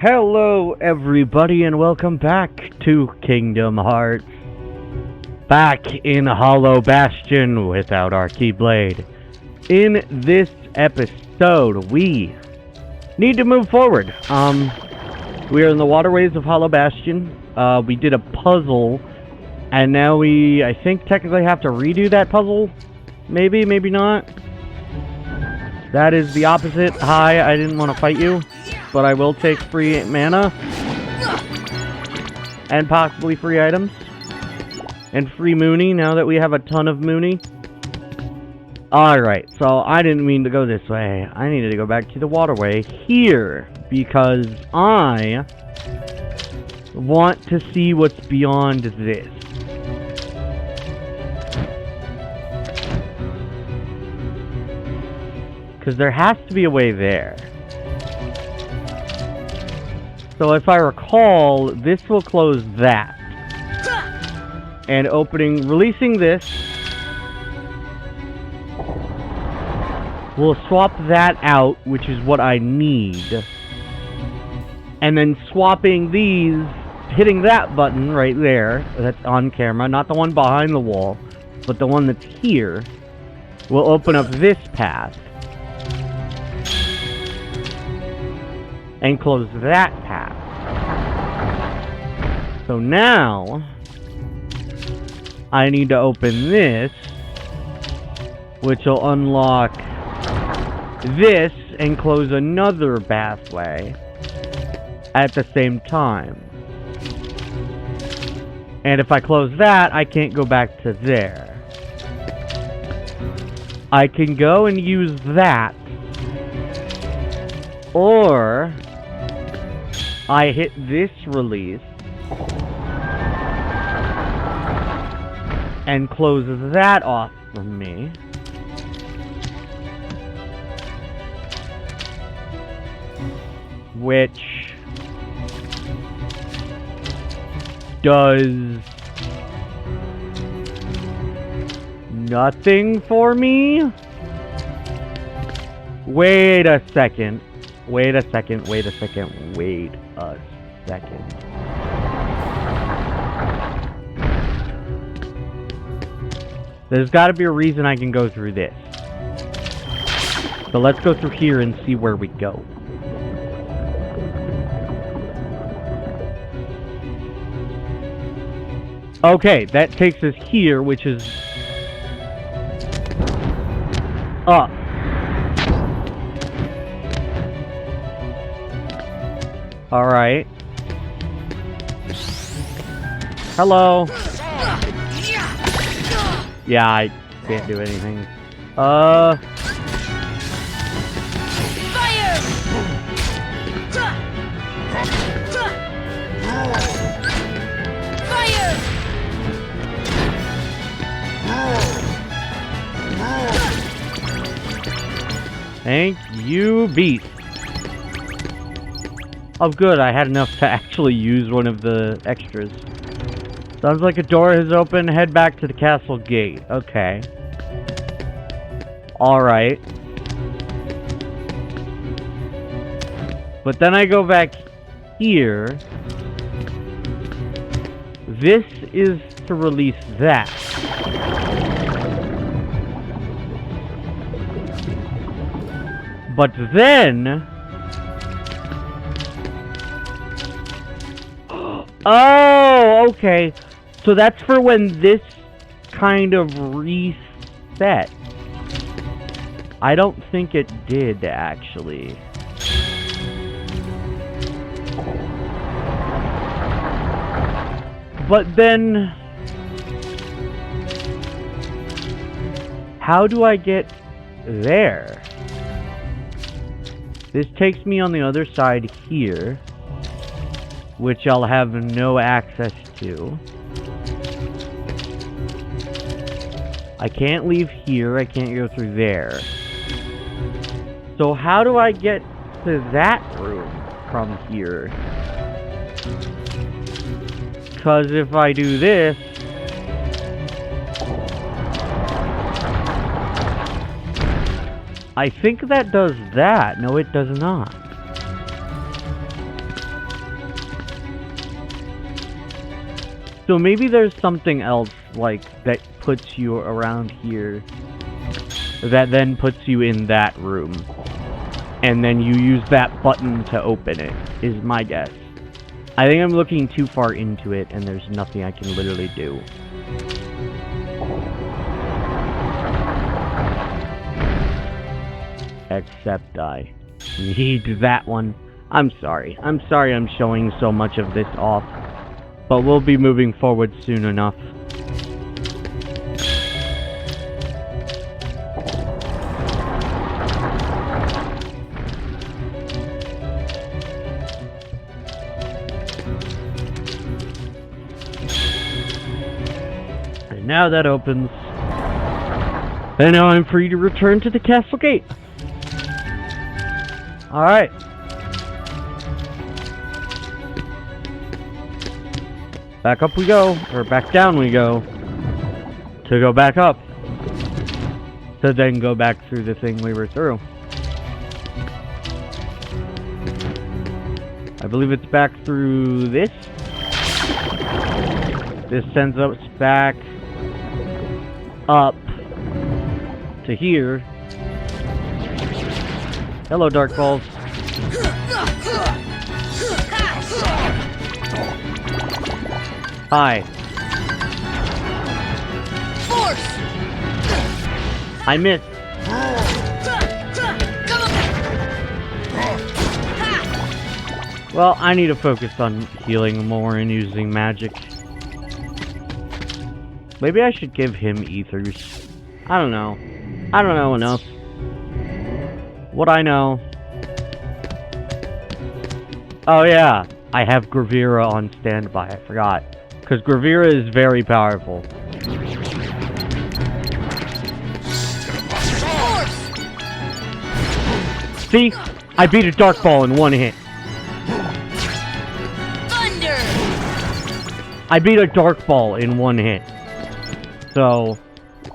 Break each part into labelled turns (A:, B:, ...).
A: Hello, everybody, and welcome back to Kingdom Hearts. Back in Hollow Bastion without our Keyblade. In this episode, we need to move forward. We are in the waterways of Hollow Bastion. We did a puzzle, and now we, I think, technically have to redo that puzzle. Maybe, maybe not. That is the opposite. Hi, I didn't want to fight you, but I will take free mana. And possibly free items. And free Mooney, now that we have a ton of Mooney. Alright, so I didn't mean to go this way. I needed to go back to the waterway here, because I want to see what's beyond this. Because there has to be a way there. So if I recall, this will close that. And releasing this, we'll swap that out, which is what I need. And then swapping these, hitting that button right there, that's on camera, not the one behind the wall, but the one that's here, will open up this path. And close that path. So now, I need to open this, which will unlock this and close another pathway at the same time. And if I close that, I can't go back to there. I can go and use that, or I hit this release and close that off from me. Which does nothing for me. Wait a second. Wait a second. There's got to be a reason I can go through this. So let's go through here and see where we go. Okay, that takes us here, which is up. Alright. Hello. Yeah, I can't do anything.
B: Fire! Fire!
A: Thank you, beast. Oh good, I had enough to actually use one of the extras. Sounds like a door has opened. Head back to the castle gate. Okay. Alright. But then I go back here. This is to release that. But then... Oh, okay. So that's for when this kind of reset. I don't think it did, actually. But then... how do I get there? This takes me on the other side here, which I'll have no access to. I can't leave here, I can't go through there. So how do I get to that room from here? Because if I do this... I think that does that. No, it does not. So maybe there's something else, like, that puts you around here. That then puts you in that room. And then you use that button to open it, is my guess. I think I'm looking too far into it, and there's nothing I can literally do. Except I need that one. I'm sorry. I'm sorry I'm showing so much of this off. But we'll be moving forward soon enough. And now that opens. And now I'm free to return to the castle gate. Alright. Back up we go, or back down we go, to go back up, to then go back through the thing we were through. I believe it's back through this. This sends us back up to here. Hello, Dark Balls. Hi.
B: Force!
A: I missed. Well, I need to focus on healing more and using magic. Maybe I should give him ethers. I don't know. I don't know enough. What I know. Oh yeah, I have Gravira on standby. I forgot. Because Gravira is very powerful. See? I beat a Dark Ball in one hit.
B: Thunder!
A: I beat a Dark Ball in one hit. So,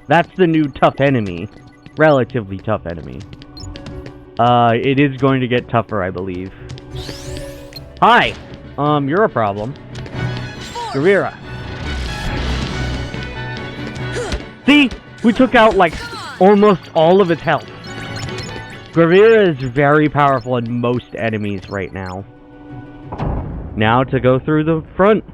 A: that's the new tough enemy. Relatively tough enemy. It is going to get tougher, I believe. Hi! You're a problem. Gravira. See? We took out, like, almost all of its health. Gravira is very powerful in most enemies right now. Now to go through the front.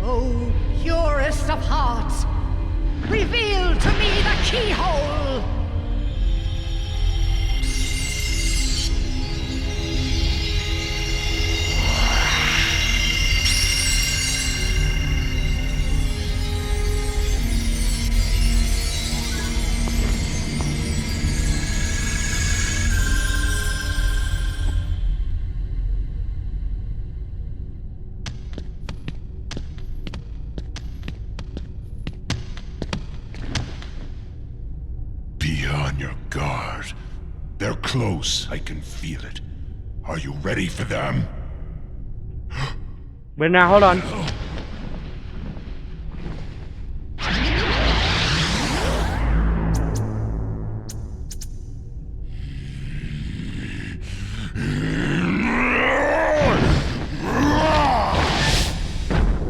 C: Oh, purest of hearts, reveal to me the keyhole!
D: Be on your guard. They're close, I can feel it. Are you ready for them?
A: Wait, now, hold on.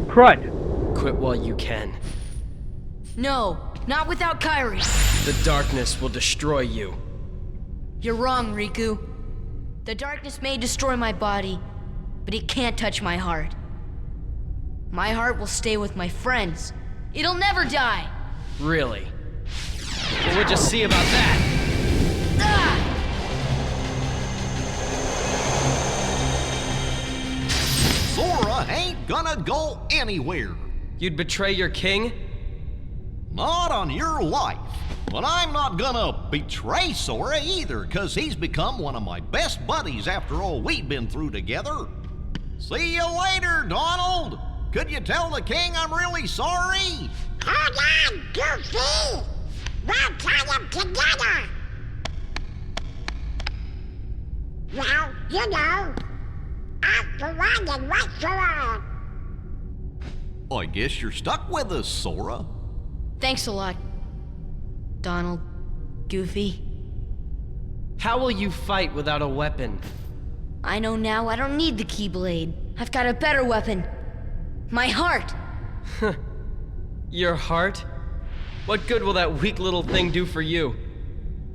A: Crud!
E: Quit while you can.
B: No, not without Kairi.
E: The darkness will destroy you.
B: You're wrong, Riku. The darkness may destroy my body, but it can't touch my heart. My heart will stay with my friends. It'll never die.
E: Really? Well, we'll just see about that.
B: Ah!
F: Sora ain't gonna go anywhere.
E: You'd betray your king?
F: Not on your life. But I'm not gonna betray Sora either, 'cause he's become one of my best buddies after all we've been through together. See you later, Donald. Could you tell the king I'm really sorry?
G: Hold on, Goofy! We'll tell him together! You know, I'm the one and whatsoever.
F: I guess you're stuck with us, Sora.
B: Thanks a lot, Donald. Goofy.
E: How will you fight without a weapon?
B: I know now I don't need the Keyblade. I've got a better weapon. My heart!
E: Your heart? What good will that weak little thing do for you?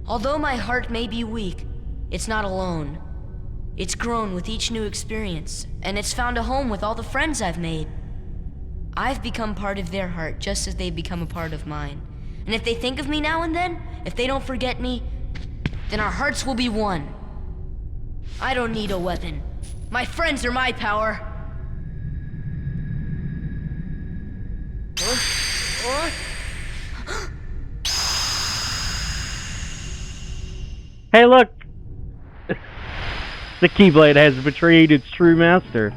B: Although my heart may be weak, it's not alone. It's grown with each new experience, and it's found a home with all the friends I've made. I've become part of their heart just as they've become a part of mine. And if they think of me now and then, if they don't forget me, then our hearts will be one. I don't need a weapon. My friends are my power.
A: Hey, look! The Keyblade has betrayed its true master.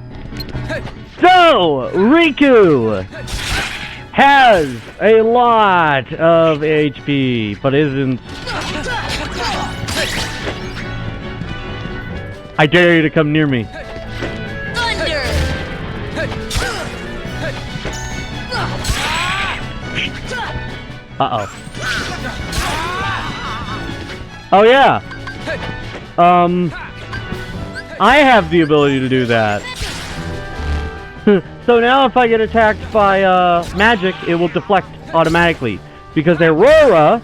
A: So, Riku has a lot of HP, but isn't... I dare you to come near me.
B: Thunder!
A: Uh-oh. Oh, yeah. I have the ability to do that. So now if I get attacked by magic, it will deflect automatically. Because Aurora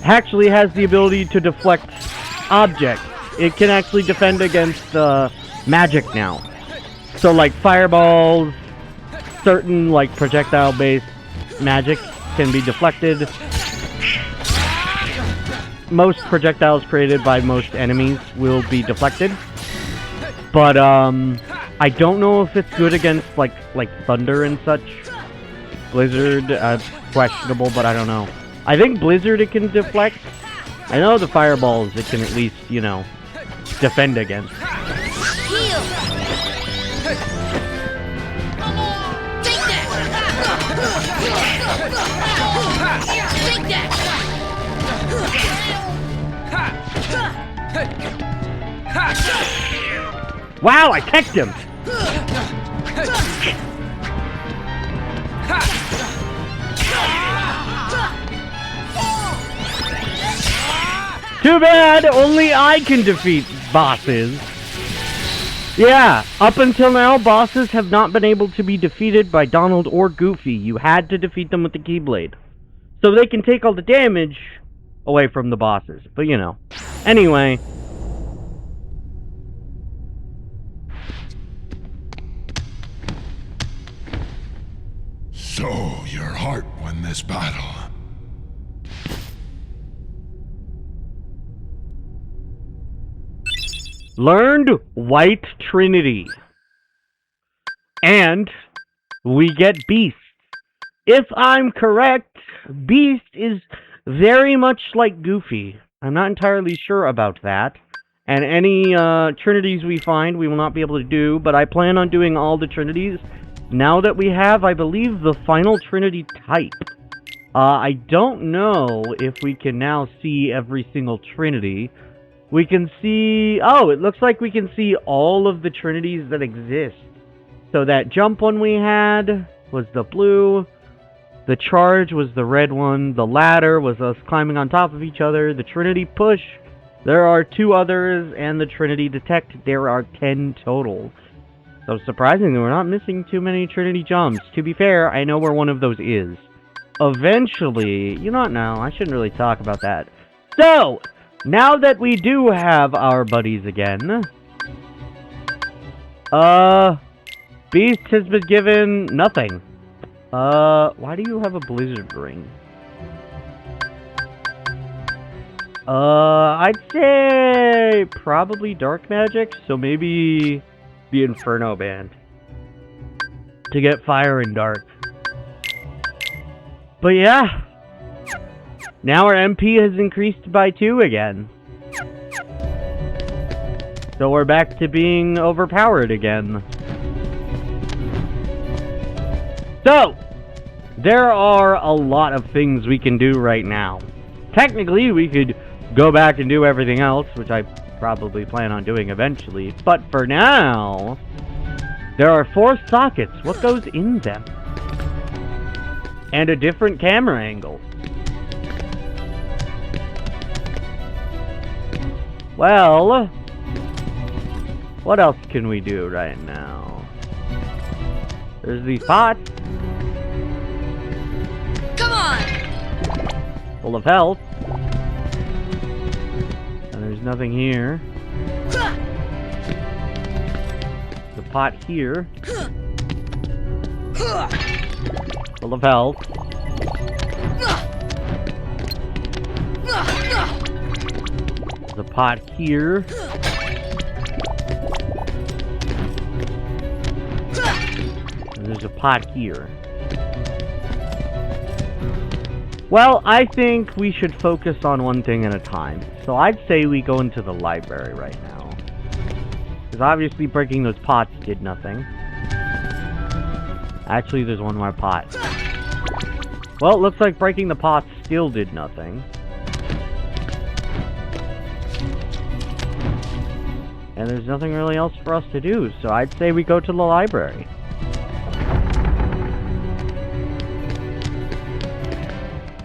A: actually has the ability to deflect objects. It can actually defend against magic now. So like fireballs, certain like projectile-based magic can be deflected. Most projectiles created by most enemies will be deflected. But I don't know if it's good against like thunder and such. Blizzard, questionable, but I don't know. I think Blizzard it can deflect. I know the fireballs it can at least, you know, defend against.
B: Heal! Take that! Take that!
A: Wow, I teched him! Too bad, only I can defeat bosses. Yeah, up until now, bosses have not been able to be defeated by Donald or Goofy. You had to defeat them with the Keyblade. So they can take all the damage away from the bosses. But, you know. Anyway.
D: So, your heart won this battle.
A: Learned White Trinity. And we get Beast. If I'm correct, Beast is very much like Goofy. I'm not entirely sure about that. And any Trinities we find, we will not be able to do, but I plan on doing all the Trinities now that we have, I believe, the final Trinity type. I don't know if we can now see every single Trinity. We can see... Oh, it looks like we can see all of the Trinities that exist. So that jump one we had was the blue. The charge was the red one. The ladder was us climbing on top of each other. The Trinity push, there are 2 others. And the Trinity detect, there are 10 total. So surprisingly, we're not missing too many Trinity jumps. To be fair, I know where one of those is. Eventually... You know what? No, I shouldn't really talk about that. So... Now that we do have our buddies again, Beast has been given nothing. Why do you have a Blizzard ring? I'd say probably Dark Magic, so maybe the Inferno Band to get Fire and Dark. But yeah. Now our MP has increased by 2 again. So we're back to being overpowered again. So, there are a lot of things we can do right now. Technically, we could go back and do everything else, which I probably plan on doing eventually. But for now, there are 4 sockets. What goes in them? And a different camera angle. Well, what else can we do right now? There's these pots.
B: Come on!
A: Full of health. And there's nothing here. The pot here. Full of health. The pot here. And there's a pot here. Well, I think we should focus on one thing at a time. So I'd say we go into the library right now. Because obviously breaking those pots did nothing. Actually, there's one more pot. Well, it looks like breaking the pots still did nothing. And there's nothing really else for us to do, so I'd say we go to the library.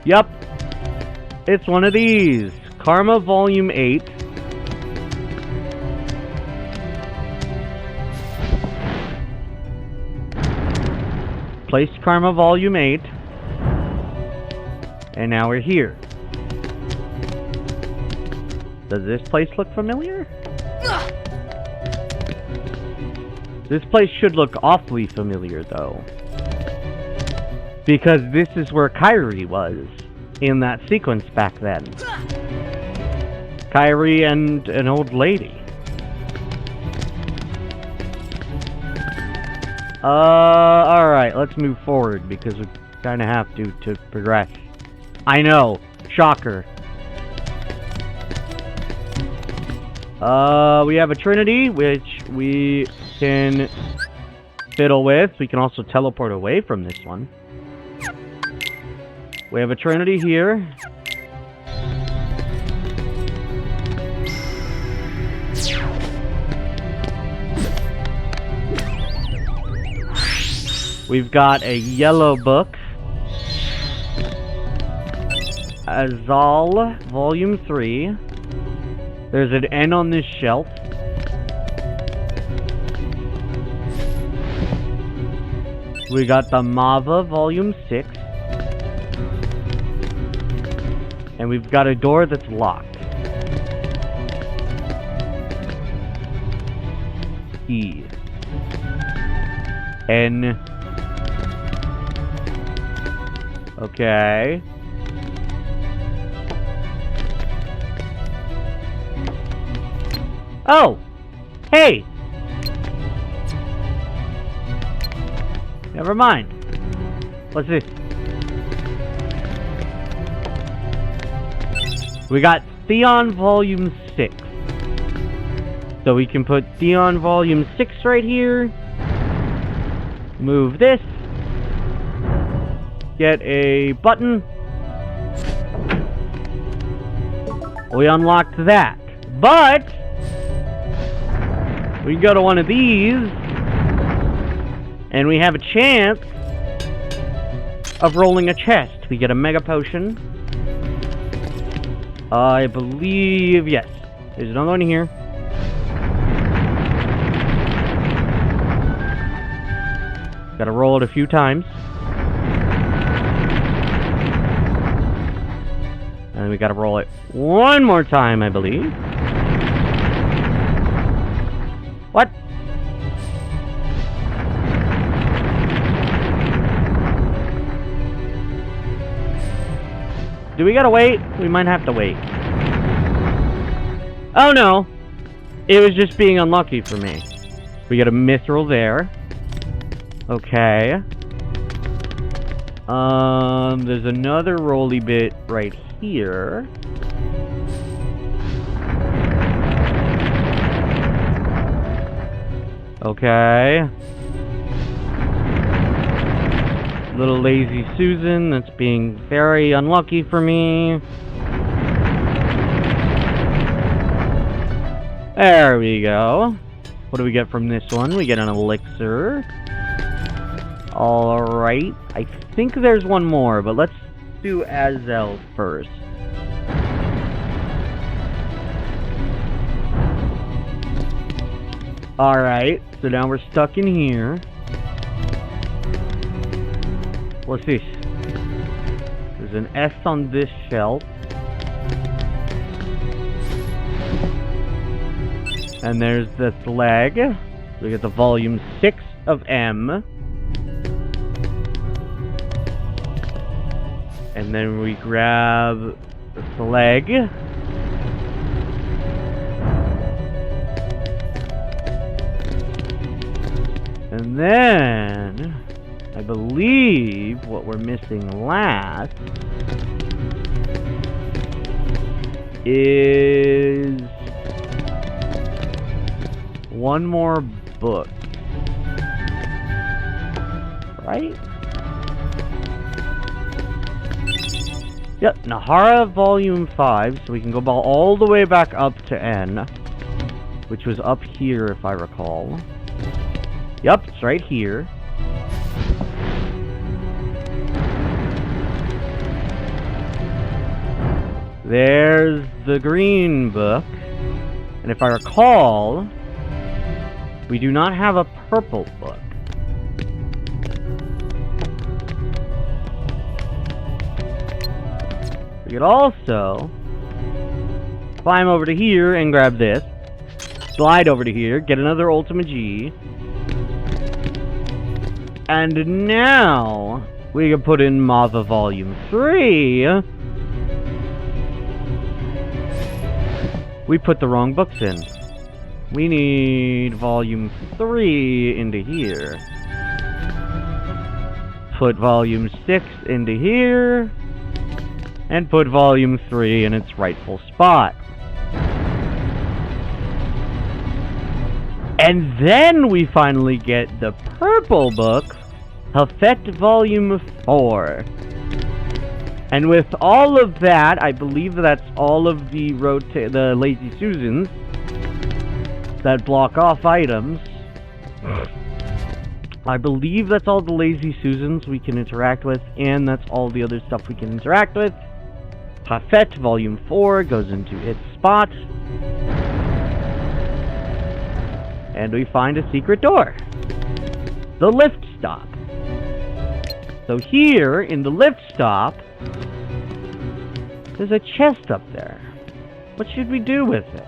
A: Yup. It's one of these. Karma Volume 8. Placed Karma Volume 8. And now we're here. Does this place look familiar? This place should look awfully familiar, though. Because this is where Kairi was in that sequence back then. Kairi and an old lady. Alright, let's move forward because we kind of have to progress. I know, shocker. We have a Trinity, which we can fiddle with. We can also teleport away from this one. We have a Trinity here. We've got a yellow book. Azal, Volume 3. There's an N on this shelf. We got the Mava, Volume 6. And we've got a door that's locked. E. N. Okay. Oh! Hey! Never mind. What's this? We got Theon Volume 6. So we can put Theon Volume 6 right here. Move this. Get a button. We unlocked that. But we go to one of these and we have a chance of rolling a chest. We get a Mega Potion. I believe, yes. There's another one here. Gotta roll it a few times. And we gotta roll it one more time, I believe. What? Do we gotta wait? We might have to wait. Oh no! It was just being unlucky for me. We got a mithril there. Okay. There's another rolly bit right here. Okay. Little lazy Susan that's being very unlucky for me. There we go. What do we get from this one? We get an elixir. Alright. I think there's one more, but let's do Azel first. Alright, so now we're stuck in here. What's this? There's an S on this shelf. And there's this leg. We get the volume 6 of M. And then we grab this leg. And then, I believe what we're missing last is one more book. Right? Yep, Nahara Volume 5, so we can go all the way back up to N, which was up here if I recall. Yep, it's right here. There's the green book. And if I recall, we do not have a purple book. We could also climb over to here and grab this. Slide over to here, get another Ultima G. And now we can put in Mava Volume 3. We put the wrong books in. We need Volume 3 into here. Put Volume 6 into here. And put Volume 3 in its rightful spot. And then we finally get the purple book, Hafet Volume 4. And with all of that, I believe that's all of the Lazy Susans that block off items. I believe that's all the Lazy Susans we can interact with, and that's all the other stuff we can interact with. Hafet Volume 4 goes into its spot. And we find a secret door. The lift stop. So here, in the lift stop, there's a chest up there. What should we do with it?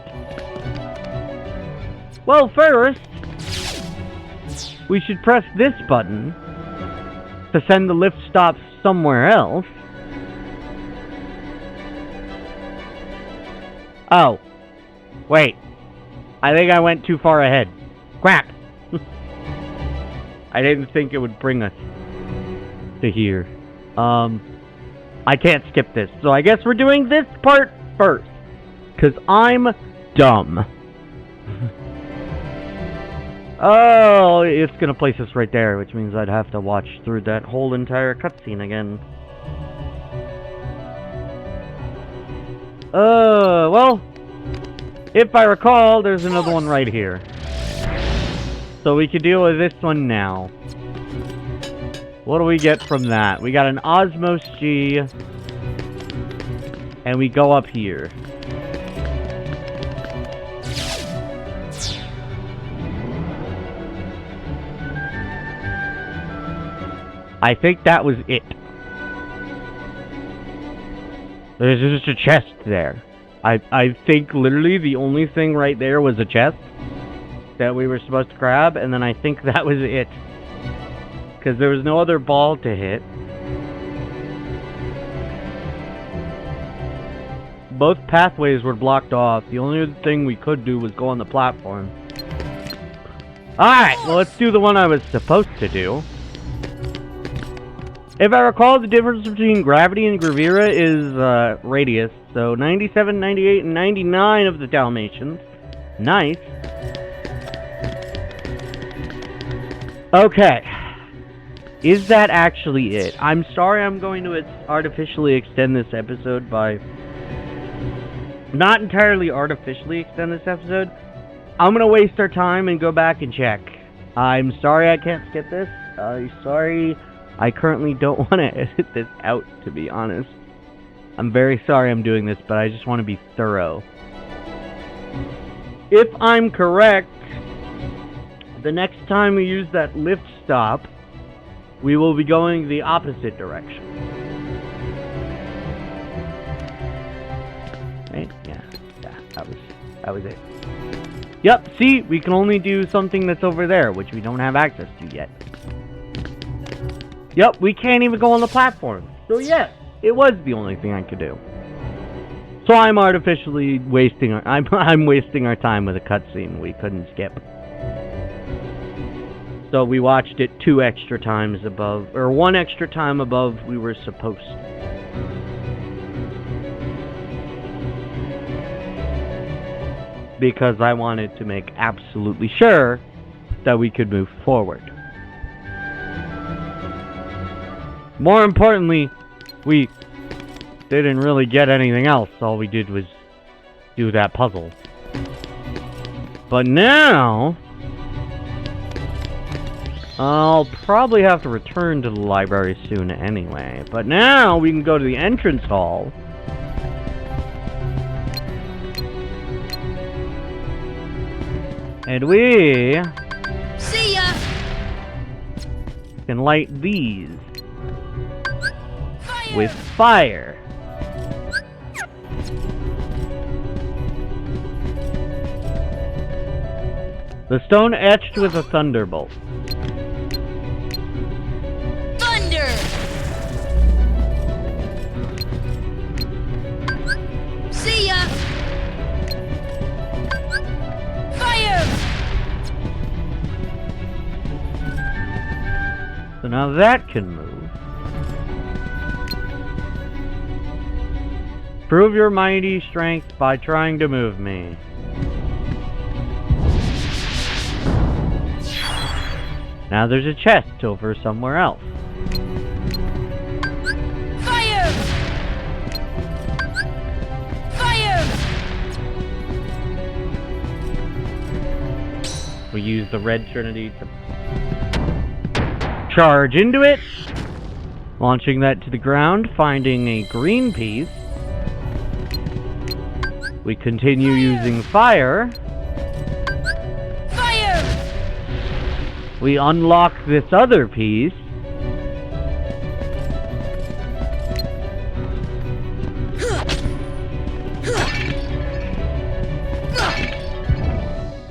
A: Well, first, we should press this button to send the lift stop somewhere else. Oh. Wait. I think I went too far ahead. Crap! I didn't think it would bring us to here. I can't skip this, so I guess we're doing this part first. 'Cause I'm dumb. Oh, it's gonna place us right there, which means I'd have to watch through that whole entire cutscene again. Well, if I recall, there's another one right here. So we could deal with this one now. What do we get from that? We got an Osmos G. And we go up here. I think that was it. There's just a chest there. I think literally the only thing right there was a chest that we were supposed to grab, and then I think that was it. Because there was no other ball to hit. Both pathways were blocked off. The only other thing we could do was go on the platform. Alright, well let's do the one I was supposed to do. If I recall, the difference between Gravity and Gravira is radius. So 97, 98, and 99 of the Dalmatians. Nice. Okay. Is that actually it? I'm sorry I'm going to artificially extend this episode by... Not entirely artificially extend this episode, I'm gonna waste our time and go back and check. I'm sorry I can't skip this. Sorry, I currently don't want to edit this out, to be honest. I'm very sorry I'm doing this, but I just want to be thorough. If I'm correct, the next time we use that lift stop, we will be going the opposite direction. Right? Yeah, that was it. Yep, see, we can only do something that's over there, which we don't have access to yet. Yep, we can't even go on the platform. So yes, it was the only thing I could do. So I'm artificially wasting I'm wasting our time with a cutscene we couldn't skip. So we watched it 2 extra times above, or 1 extra time above we were supposed to. Because I wanted to make absolutely sure that we could move forward. More importantly, we didn't really get anything else. All we did was do that puzzle. But now, I'll probably have to return to the library soon anyway. But now we can go to the entrance hall. And we
B: See ya!
A: can light these
B: Fire!
A: with fire. The stone etched with a thunderbolt.
B: Thunder! See ya! Fire!
A: So now that can move. Prove your mighty strength by trying to move me. Now there's a chest over somewhere else.
B: Fire! Fire!
A: We use the red trinity to charge into it, launching that to the ground, finding a green piece. We continue using fire.
B: Fire!
A: We unlock this other piece.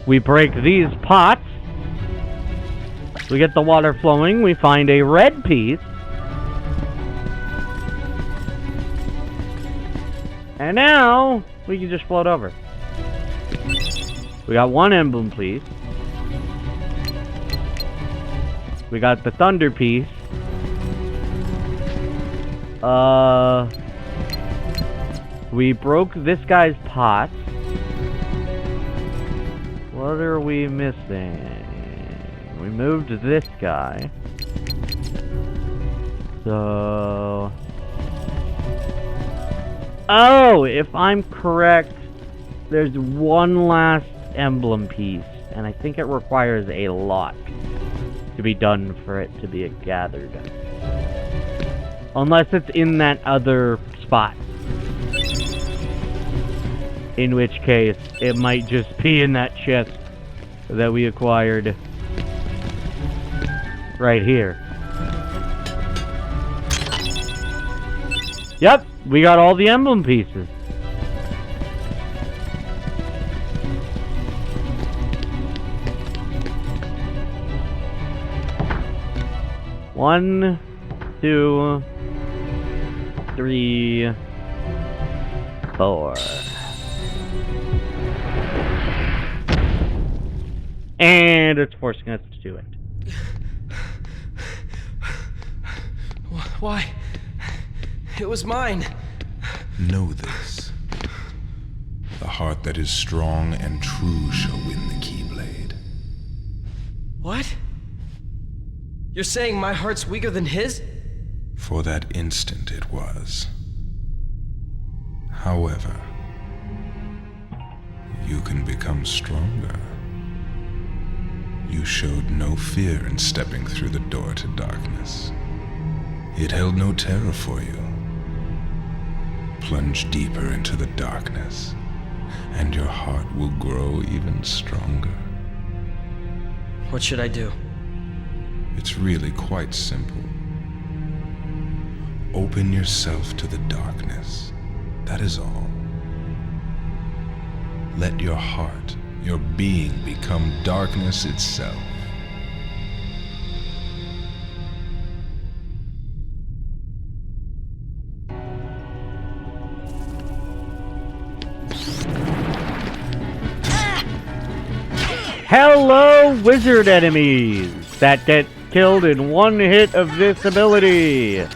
A: We break these pots. We get the water flowing. We find a red piece. And now we can just float over. We got 1 emblem piece. We got the thunder piece. We broke this guy's pots. What are we missing? We moved this guy. So... Oh, if I'm correct, there's 1 last emblem piece, and I think it requires a lot to be done for it to be gathered. Unless it's in that other spot. In which case, it might just be in that chest that we acquired right here. Yep, we got all the emblem pieces. One, 2, 3, 4. And it's forcing us to do it.
E: Why? It was mine.
D: Know this. The heart that is strong and true shall win the Keyblade.
E: What? You're saying my heart's weaker than his?
D: For that instant it was. However, you can become stronger. You showed no fear in stepping through the door to darkness. It held no terror for you. Plunge deeper into the darkness, and your heart will grow even stronger.
E: What should I do?
D: It's really quite simple. Open yourself to the darkness. That is all. Let your heart, your being, become darkness itself.
A: Hello, wizard enemies that get killed in one hit of this ability.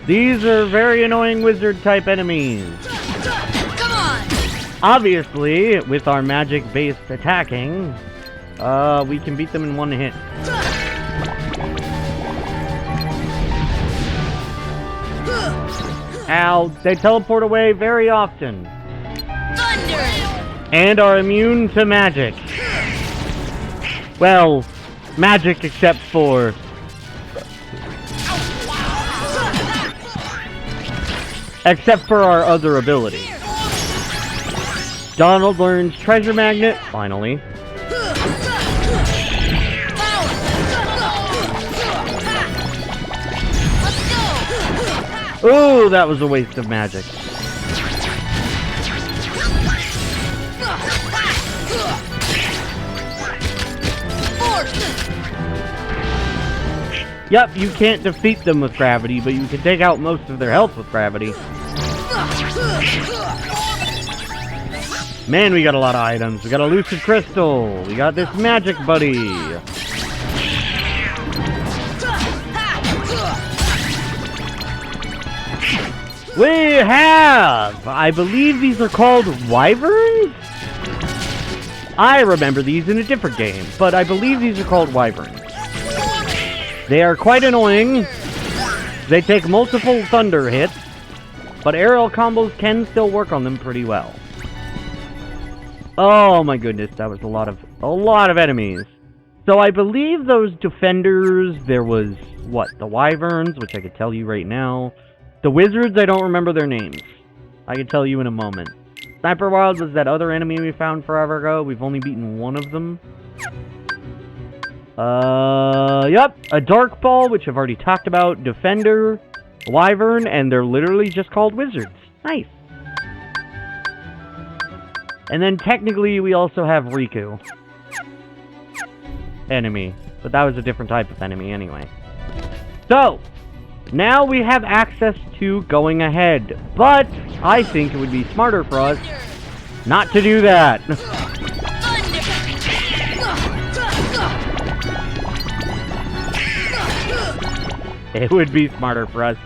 A: These are very annoying wizard-type enemies.
B: Come on!
A: Obviously, with our magic-based attacking, we can beat them in one hit. Ow, they teleport away very often.
B: Thunder!
A: And are immune to magic. Well, magic except for... except for our other ability. Donald learns Treasure Magnet, finally. Ooh, that was a waste of magic. Yep, you can't defeat them with gravity, but you can take out most of their health with gravity. Man, we got a lot of items. We got a Lucid Crystal. We got this Magic Buddy. We have, I believe these are called Wyverns? I remember these in a different game, but I believe these are called Wyverns. They are quite annoying. They take multiple thunder hits, but aerial combos can still work on them pretty well. Oh my goodness, that was a lot of enemies. So I believe those defenders, there was, what, the Wyverns, which I could tell you right now. The wizards, I don't remember their names. I can tell you in a moment. Sniper Wilds was that other enemy we found forever ago. We've only beaten one of them. Yep. A Dark Ball, which I've already talked about. Defender, Wyvern, and they're literally just called wizards. Nice. And then technically we also have Riku. Enemy. But that was a different type of enemy anyway. So, now we have access to going ahead, but I think it would be smarter for us not to do that. It would be smarter for us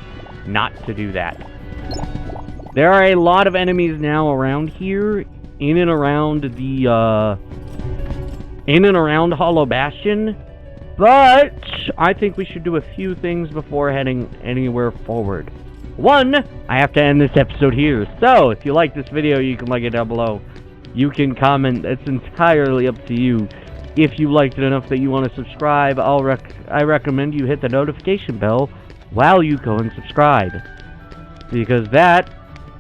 A: not to do that. There are a lot of enemies now around here, in and around Hollow Bastion. But I think we should do a few things before heading anywhere forward. One, I have to end this episode here. So, if you like this video, you can like it down below. You can comment. It's entirely up to you. If you liked it enough that you want to subscribe, I recommend you hit the notification bell while you go and subscribe. Because that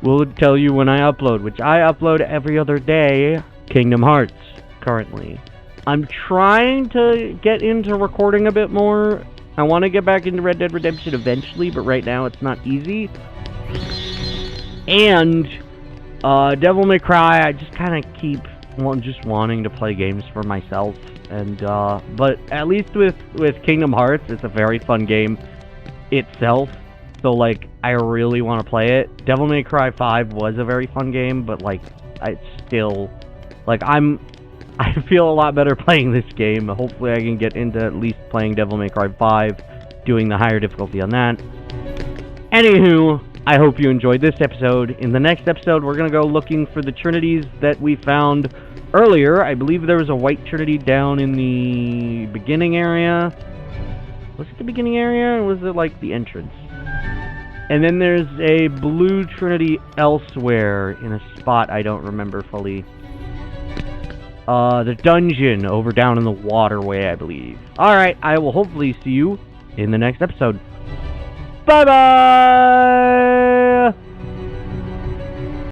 A: will tell you when I upload, which I upload every other day, Kingdom Hearts, currently. I'm trying to get into recording a bit more. I want to get back into Red Dead Redemption eventually, but right now it's not easy. And Devil May Cry, I just kind of keep just wanting to play games for myself. And but at least with Kingdom Hearts, it's a very fun game itself. So like, I really want to play it. Devil May Cry 5 was a very fun game, but like, I still like I feel a lot better playing this game. Hopefully I can get into at least playing Devil May Cry 5, doing the higher difficulty on that. Anywho, I hope you enjoyed this episode. In the next episode, we're going to go looking for the Trinities that we found earlier. I believe there was a white Trinity down in the beginning area. Was it the beginning area, or was it like the entrance? And then there's a blue trinity elsewhere in a spot I don't remember fully. The dungeon over down in the waterway, I believe. Alright, I will hopefully see you in the next episode. Bye-bye!